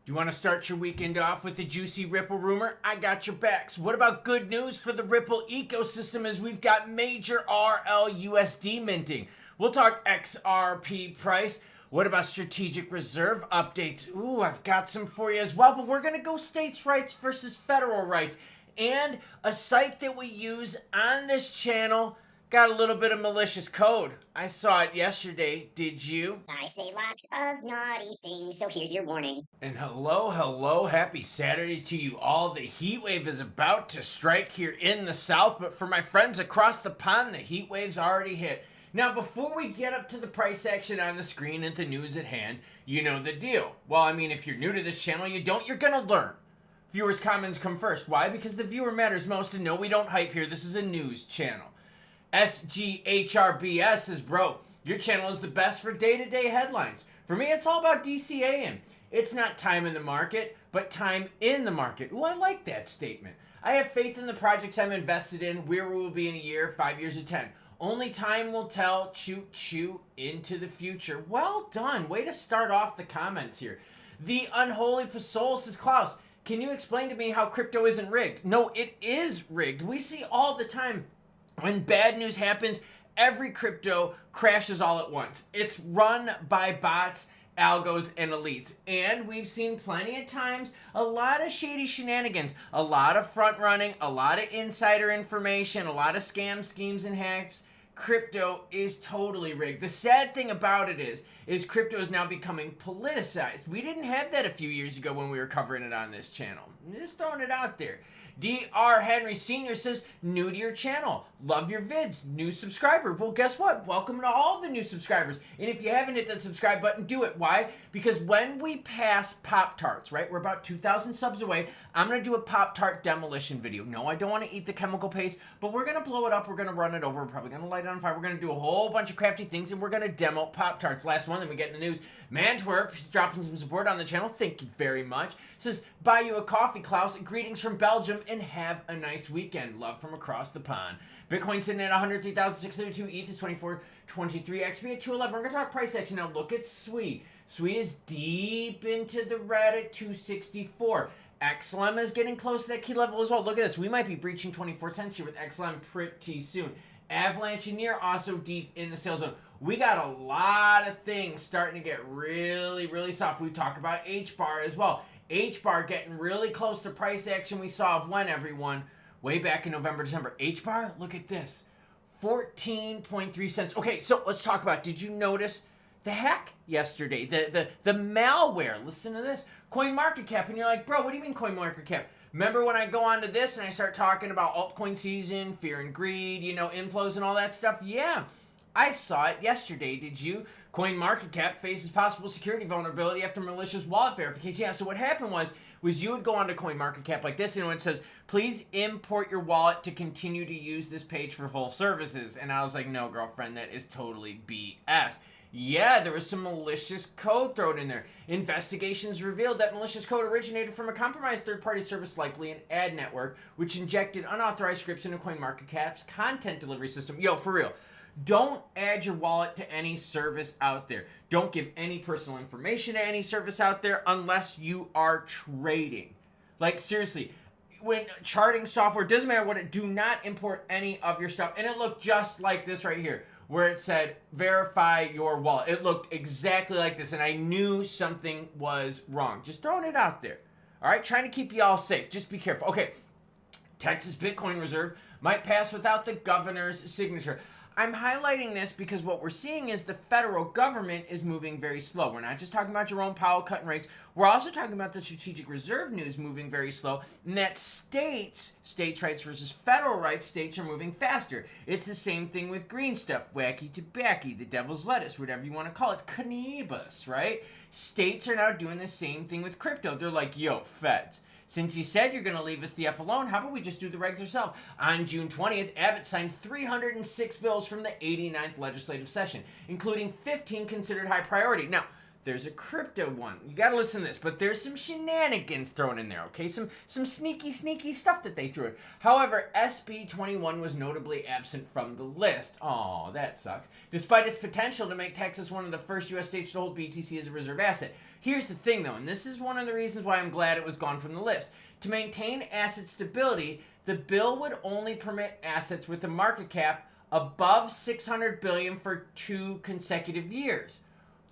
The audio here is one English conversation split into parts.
Do you want to start your weekend off with the juicy Ripple rumor? I got your backs. What about good news for the Ripple ecosystem as we've got major RLUSD minting? We'll talk XRP price. What about strategic reserve updates? Ooh, I've got some for you as well, but we're going to go states' rights versus federal rights. And a site that we use on this channel got a little bit of malicious code. I saw it yesterday. Did you? I say lots of naughty things, so here's your warning. And hello, happy Saturday to you all. The heat wave is about to strike here in the south, but for my friends across the pond, the heat wave's already hit. Now, before we get up to the price action on the screen and the news at hand, you know the deal. Well, I mean, if you're new to this channel, you're gonna learn. Viewers' comments come first. Why? Because the viewer matters most, and no, we don't hype here. This is a news channel. SGHRBS says, bro, your channel is the best for day-to-day headlines. For me, it's all about DCAing. It's not time in the market, but time in the market. Ooh, I like that statement. I have faith in the projects I'm invested in, where we will be in a year, 5 years, or 10. Only time will tell, choo into the future. Well done. Way to start off the comments here. The Unholy Pasol says, Klaus, can you explain to me how crypto isn't rigged? No, it is rigged. We see all the time when bad news happens, every crypto crashes all at once. It's run by bots, algos, and elites. And we've seen plenty of times a lot of shady shenanigans, a lot of front running, a lot of insider information, a lot of scams, schemes, and hacks. Crypto is totally rigged. The sad thing about it is crypto is now becoming politicized. We didn't have that a few years ago when we were covering it on this channel. I'm just throwing it out there. Dr. Henry Sr. says, new to your channel. Love your vids. New subscriber. Well, guess what? Welcome to all the new subscribers. And if you haven't hit that subscribe button, do it. Why? Because when we pass Pop-Tarts, right? We're about 2,000 subs away. I'm going to do a Pop-Tart demolition video. No, I don't want to eat the chemical paste, but we're going to blow it up. We're going to run it over. We're probably going to light it on fire. We're going to do a whole bunch of crafty things, and we're going to demo Pop-Tarts. Last one, then we get in the news. Mantwerp, dropping some support on the channel. Thank you very much. Says, buy you a coffee, Klaus. Greetings from Belgium, and have a nice weekend. Love from across the pond. Bitcoin sitting at 103,632. ETH is 2423. XP at 211. We're going to talk price action now. Look at SWE. SWE is deep into the red at 264. XLM is getting close to that key level as well. Look at this. We might be breaching 24 cents here with XLM pretty soon. Avalanche and Near also deep in the sales zone. We got a lot of things starting to get really soft. We talk about HBAR as well. HBAR getting really close to price action we saw of when, everyone? Way back in November, December. HBAR, look at this. 14.3 cents. Okay, so let's talk about, did you notice the hack yesterday? The malware. Listen to this. CoinMarketCap. And you're like, bro, what do you mean CoinMarketCap? Remember when I go onto this and I start talking about altcoin season, fear and greed, you know, inflows and all that stuff? Yeah, I saw it yesterday. Did you? CoinMarketCap faces possible security vulnerability after malicious wallet verification. Yeah, so what happened was you would go onto CoinMarketCap like this, and it says, please import your wallet to continue to use this page for full services. And I was like, no, girlfriend, that is totally BS. Yeah, there was some malicious code thrown in there. Investigations revealed that malicious code originated from a compromised third-party service, likely an ad network, which injected unauthorized scripts into CoinMarketCap's content delivery system. Yo, for real. Don't add your wallet to any service out there. Don't give any personal information to any service out there unless you are trading. Like, seriously, when charting software, doesn't matter what do not import any of your stuff. And it looked just like this right here, where it said, verify your wallet. It looked exactly like this, and I knew something was wrong. Just throwing it out there. All right, trying to keep you all safe. Just be careful. Okay, Texas Bitcoin Reserve might pass without the governor's signature. I'm highlighting this because what we're seeing is the federal government is moving very slow. We're not just talking about Jerome Powell cutting rates. We're also talking about the strategic reserve news moving very slow, and that states rights versus federal rights, states are moving faster. It's the same thing with green stuff, wacky tobacco, the devil's lettuce, whatever you want to call it, cannabis, right? States are now doing the same thing with crypto. They're like, yo, feds, since you said you're going to leave us the F alone, how about we just do the regs ourselves? On June 20th, Abbott signed 306 bills from the 89th legislative session, including 15 considered high priority. Now, there's a crypto one. You got to listen to this, but there's some shenanigans thrown in there, okay? Some sneaky stuff that they threw in. However, SB 21 was notably absent from the list. Oh, that sucks. Despite its potential to make Texas one of the first U.S. states to hold BTC as a reserve asset. Here's the thing though, and this is one of the reasons why I'm glad it was gone from the list. To maintain asset stability, the bill would only permit assets with a market cap above $600 billion for 2 consecutive years.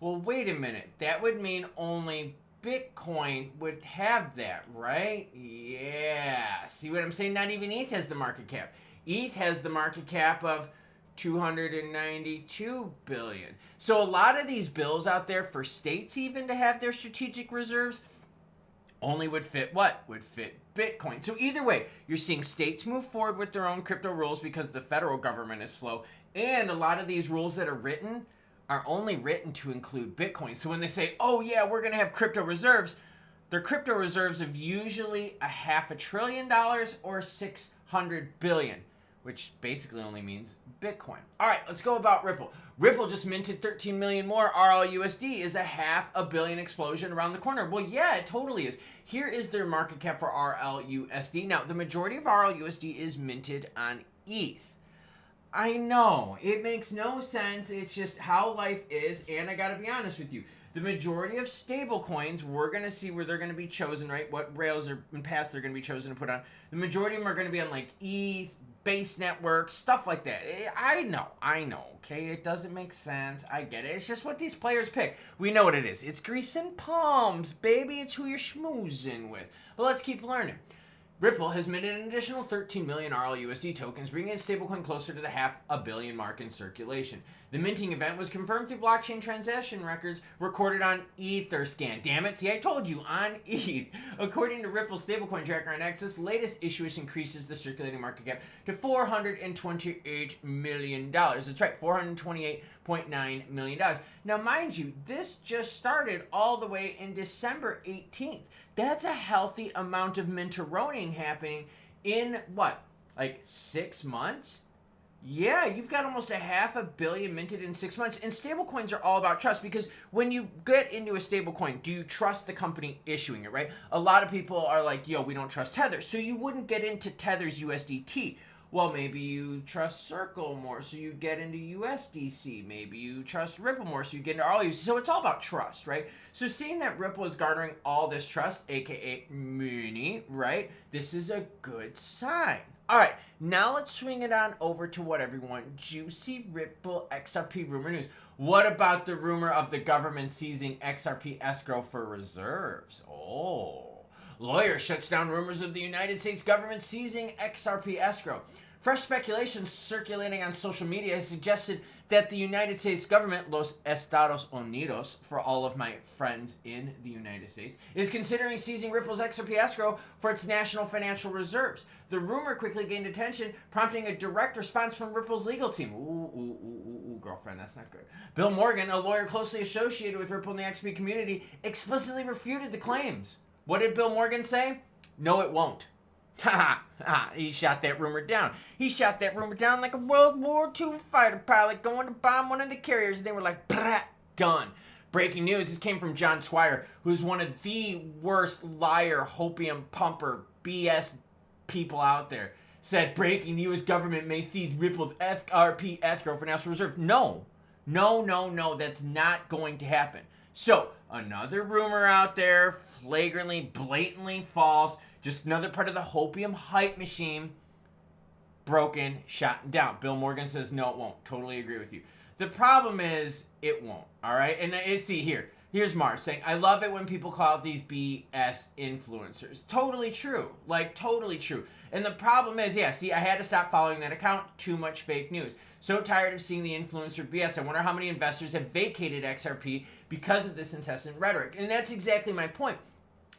Well, wait a minute. That would mean only Bitcoin would have that, right? Yeah. See what I'm saying? Not even ETH has the market cap. ETH has the market cap of $292 billion. So a lot of these bills out there for states even to have their strategic reserves only would fit what? Would fit Bitcoin. So either way, you're seeing states move forward with their own crypto rules because the federal government is slow. And a lot of these rules that are written are only written to include Bitcoin. So when they say, oh yeah, we're going to have crypto reserves, their crypto reserves of usually $500 billion or $600 billion, which basically only means Bitcoin. All right, let's go about Ripple. Ripple just minted 13 million more RLUSD. Is a $500 million explosion around the corner? Well, yeah, it totally is. Here is their market cap for RLUSD. Now, the majority of RLUSD is minted on ETH. I know, it makes no sense. It's just how life is, and I gotta be honest with you. The majority of stable coins, we're going to see where they're going to be chosen, right? What rails and paths they're going to be chosen to put on. The majority of them are going to be on like ETH, base networks, stuff like that. I know, okay? It doesn't make sense. I get it. It's just what these players pick. We know what it is. It's grease and palms, baby. It's who you're schmoozing with. But let's keep learning. Ripple has minted an additional 13 million RLUSD tokens, bringing its stablecoin closer to the $500 million mark in circulation. The minting event was confirmed through blockchain transaction records recorded on Etherscan. Damn it, see, I told you, on ETH. According to Ripple's stablecoin tracker on Axis, latest issuance increases the circulating market cap to $428 million. That's right, $428.9 million. Now, mind you, this just started all the way in December 18th. That's a healthy amount of minteroning happening in what, like 6 months? Yeah, you've got almost $500 million minted in 6 months. And stablecoins are all about trust, because when you get into a stablecoin, do you trust the company issuing it, right? A lot of people are like, yo, we don't trust Tether. So you wouldn't get into Tether's USDT. Well, maybe you trust Circle more, so you get into USDC. Maybe you trust Ripple more, so you get into RLUSD. So it's all about trust, right? So seeing that Ripple is garnering all this trust, aka money, right? This is a good sign. All right, now let's swing it on over to what everyone, juicy Ripple XRP rumor news. What about the rumor of the government seizing XRP escrow for reserves? Oh, lawyer shuts down rumors of the United States government seizing XRP escrow. Fresh speculation circulating on social media has suggested that the United States government, Los Estados Unidos, for all of my friends in the United States, is considering seizing Ripple's XRP escrow for its national financial reserves. The rumor quickly gained attention, prompting a direct response from Ripple's legal team. Ooh, girlfriend, that's not good. Bill Morgan, a lawyer closely associated with Ripple and the XRP community, explicitly refuted the claims. What did Bill Morgan say? No, it won't. He shot that rumor down. He shot that rumor down like a World War II fighter pilot going to bomb one of the carriers. And they were like, done. Breaking news. This came from John Squire, who's one of the worst liar, hopium pumper, BS people out there. Said, breaking, the U.S. government may seize Ripple's XRP escrow for national reserve. No, that's not going to happen. So, another rumor out there, flagrantly, blatantly false. Just another part of the hopium hype machine. Broken, shot down. Bill Morgan says, no, it won't. Totally agree with you. The problem is, it won't. All right? And see here. Here's Mars saying, I love it when people call out these BS influencers. Totally true. Like, totally true. And the problem is, yeah, see, I had to stop following that account. Too much fake news. So tired of seeing the influencer BS. I wonder how many investors have vacated XRP because of this incessant rhetoric. And that's exactly my point.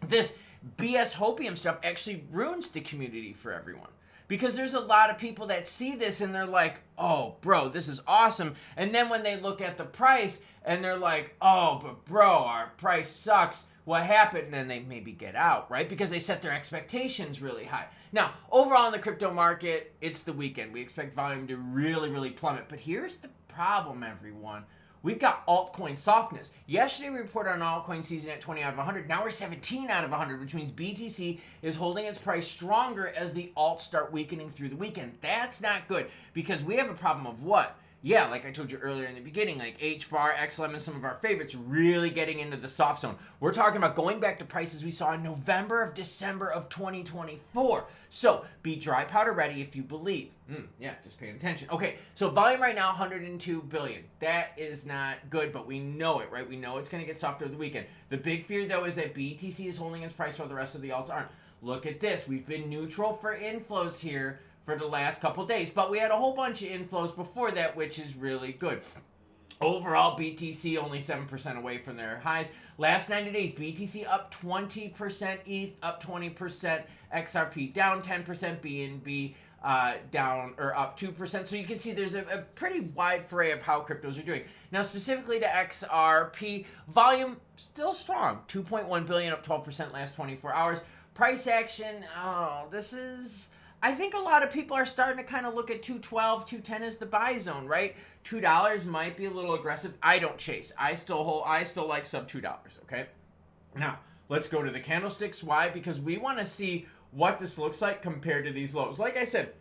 This BS hopium stuff actually ruins the community for everyone. Because there's a lot of people that see this and they're like, oh, bro, this is awesome. And then when they look at the price and they're like, oh, but bro, our price sucks. What happened? And then they maybe get out, right? Because they set their expectations really high. Now, overall in the crypto market, it's the weekend. We expect volume to really, really plummet. But here's the problem, everyone. We've got altcoin softness. Yesterday we reported on altcoin season at 20 out of 100. Now we're 17 out of 100, which means BTC is holding its price stronger as the alts start weakening through the weekend. That's not good because we have a problem of what? yeah, like I told you earlier in the beginning, like H-bar, XLM, and some of our favorites really getting into the soft zone. We're talking about going back to prices we saw in December of 2024. So be dry powder ready if you believe. Yeah, just paying attention. Okay, so volume right now, 102 billion. That is not good, but we know it, right? We know it's going to get softer over the weekend. The big fear, though, is that BTC is holding its price while the rest of the alts aren't. Look at this. We've been neutral for inflows here for the last couple days, but we had a whole bunch of inflows before that, which is really good. Overall, BTC only 7% away from their highs. Last 90 days, BTC up 20%, ETH up 20%, XRP down 10%, BNB down or up 2%. So you can see there's a pretty wide array of how cryptos are doing. Now, specifically to XRP, volume still strong, 2.1 billion, up 12% last 24 hours. Price action, I think a lot of people are starting to kind of look at 212, 210 as the buy zone, right? $2 might be a little aggressive. I don't chase. I still like sub $2, okay? Now, let's go to the candlesticks. Why? Because we want to see what this looks like compared to these lows. Like I said,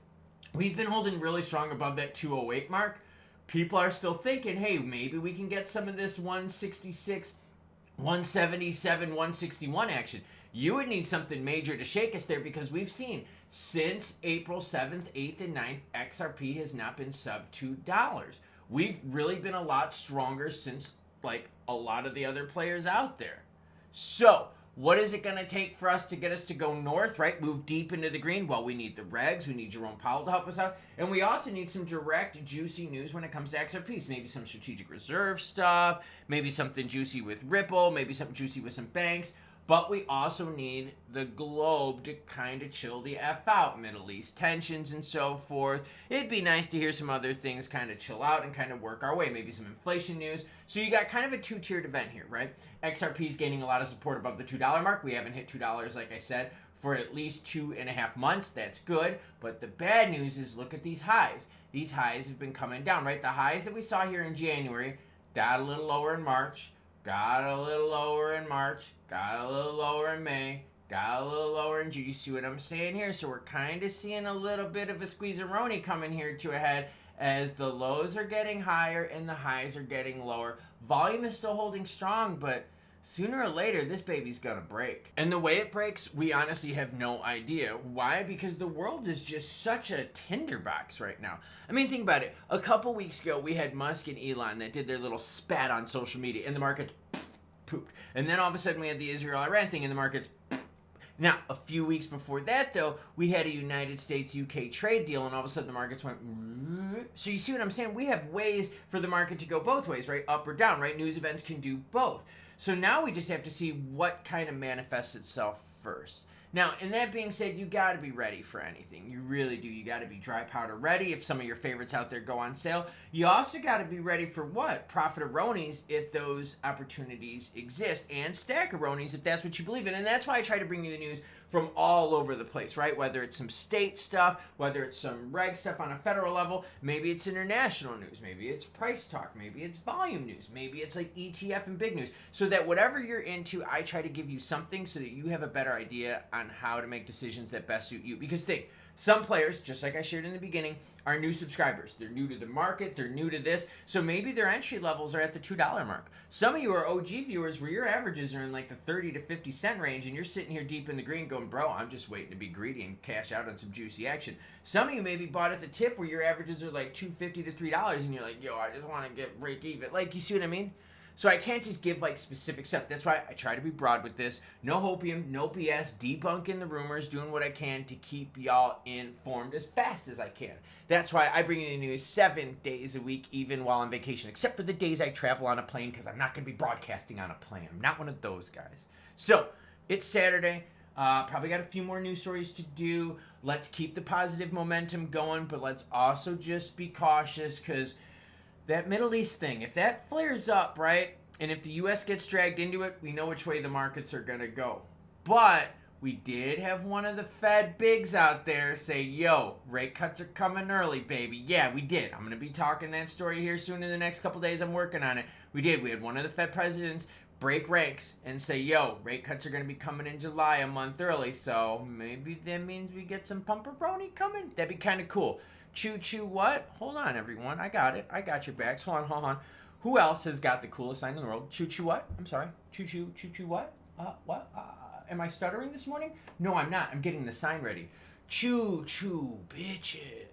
we've been holding really strong above that 208 mark. People are still thinking, hey, maybe we can get some of this 166, 177, 161 action. You would need something major to shake us there, because we've seen since April 7th, 8th, and 9th, XRP has not been sub $2. We've really been a lot stronger since like a lot of the other players out there. So what is it going to take for us to go north, right? Move deep into the green? Well, we need the regs. We need Jerome Powell to help us out. And we also need some direct, juicy news when it comes to XRPs. Maybe some strategic reserve stuff. Maybe something juicy with Ripple. Maybe something juicy with some banks. But we also need the globe to kind of chill the F out. Middle East tensions and so forth. It'd be nice to hear some other things kind of chill out and kind of work our way. Maybe some inflation news. So you got kind of a two-tiered event here, right? XRP is gaining a lot of support above the $2 mark. We haven't hit $2, like I said, for at least 2.5 months. That's good. But the bad news is, look at these highs. These highs have been coming down, right? The highs that we saw here in January got a little lower in March. Got a little lower in March, got a little lower in May, got a little lower in June. You see what I'm saying here? So we're kind of seeing a little bit of a squeeze-a-roni coming here to a head as the lows are getting higher and the highs are getting lower. Volume is still holding strong, but sooner or later, this baby's gonna break. And the way it breaks, we honestly have no idea. Why? Because the world is just such a tinderbox right now. I mean, think about it. A couple weeks ago, we had Musk and Elon that did their little spat on social media, and the market pooped. And then all of a sudden, we had the Israel-Iran thing, and the markets Now, a few weeks before that, though, we had a United States-UK trade deal, and all of a sudden the markets went... So you see what I'm saying? We have ways for the market to go both ways, right? Up or down, right? News events can do both. So now we just have to see what kind of manifests itself first. Now, and that being said, you got to be ready for anything. You really do. You got to be dry powder ready if some of your favorites out there go on sale. You also got to be ready for what? Profit-a-ronies if those opportunities exist, and stack-a-ronies if that's what you believe in. And that's why I try to bring you the news from all over the place, right? Whether it's some state stuff, whether it's some reg stuff on a federal level, maybe it's international news, maybe it's price talk, maybe it's volume news, maybe it's like ETF and big news. So that whatever you're into, I try to give you something so that you have a better idea on how to make decisions that best suit you. Because think, some players, just like I shared in the beginning, are new subscribers. They're new to the market. They're new to this. So maybe their entry levels are at the $2 mark. Some of you are OG viewers where your averages are in like the 30 to 50 cent range, and you're sitting here deep in the green going, bro, I'm just waiting to be greedy and cash out on some juicy action. Some of you maybe bought at the tip where your averages are like $2.50 to $3, and you're like, yo, I just want to get break even. Like, you see what I mean? So I can't just give like specific stuff. That's why I try to be broad with this. No hopium, no BS, debunking the rumors, doing what I can to keep y'all informed as fast as I can. That's why I bring you the news 7 days a week, even while on vacation, except for the days I travel on a plane, because I'm not going to be broadcasting on a plane. I'm not one of those guys. So it's Saturday. Probably got a few more news stories to do. Let's keep the positive momentum going, but let's also just be cautious, because that Middle East thing, if that flares up, right, and if the U.S. gets dragged into it, we know which way the markets are going to go. But we did have one of the Fed bigs out there say, yo, rate cuts are coming early, baby. Yeah, we did. I'm going to be talking that story here soon in the next couple days. I'm working on it. We did. We had one of the Fed presidents break ranks and say, yo, rate cuts are going to be coming in July, a month early. So maybe that means we get some pumperoni coming. That'd be kind of cool. Choo choo what? Hold on, everyone. I got it. I got your backs. Hold on. Who else has got the coolest sign in the world? Choo choo what? I'm sorry. Choo choo what? What? Am I stuttering this morning? No, I'm not. I'm getting the sign ready. Choo choo bitches.